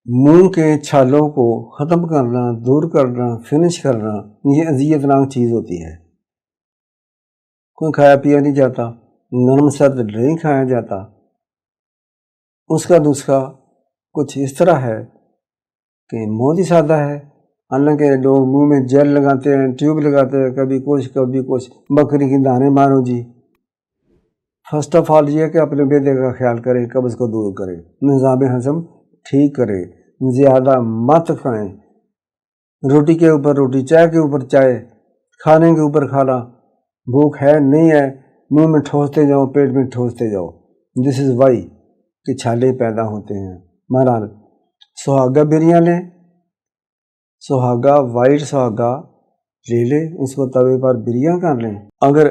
منہ کے چھالوں کو ختم کرنا، دور کرنا، فنش کرنا، یہ اذیت ناک چیز ہوتی ہے۔ کوئی کھایا پیا نہیں جاتا، نرم سرد نہیں کھایا جاتا۔ اس کا نسخہ کچھ اس طرح ہے کہ بہت ہی سادہ ہے، حالانکہ لوگ منہ میں جیل لگاتے ہیں، ٹیوب لگاتے ہیں، کبھی کچھ بکری کی دانے مارو جی۔ فرسٹ آف آل یہ کہ اپنے بیٹے کا خیال کریں، قبض کو دور کریں، نظام ہضم ٹھیک کریں، زیادہ مت کھائیں، روٹی کے اوپر روٹی، چائے کے اوپر چائے، کھانے کے اوپر کھانا، بھوک ہے نہیں ہے منہ میں ٹھوستے جاؤ، پیٹ میں ٹھوستے جاؤ، دس از وائی کہ چھالے پیدا ہوتے ہیں۔ بہرحال سہاگا بریاں لیں، سہاگا وائٹ سہاگا لے لیں، اس کو توے پر بریاں کر لیں۔ اگر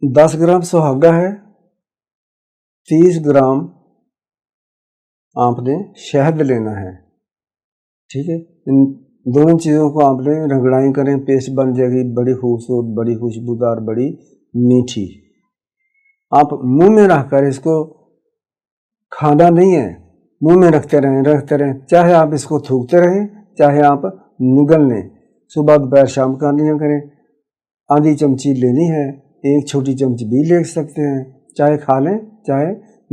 10 گرام سہاگا ہے، 30 گرام آپ نے شہد لینا ہے، ٹھیک ہے۔ ان دونوں چیزوں کو آپ نے رگڑائی کریں، پیسٹ بن جائے گی، بڑی خوبصورت، بڑی خوشبودار، بڑی میٹھی۔ آپ منہ میں رکھ کر اس کو کھانا نہیں ہے، منہ میں رکھتے رہیں، چاہے آپ اس کو تھوکتے رہیں، چاہے آپ نگل لیں، صبح دوپہر شام کر لیا کریں۔ آدھی چمچی لینی ہے، ایک چھوٹی چمچ بھی لے سکتے ہیں، چاہے کھا لیں چاہے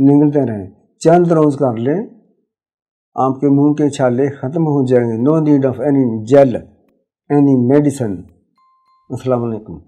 نگلتے رہیں، چند روز کر لیں، آپ کے منہ کے چھالے ختم ہو جائیں گے۔ No need of any gel, any medicine. السلام علیکم۔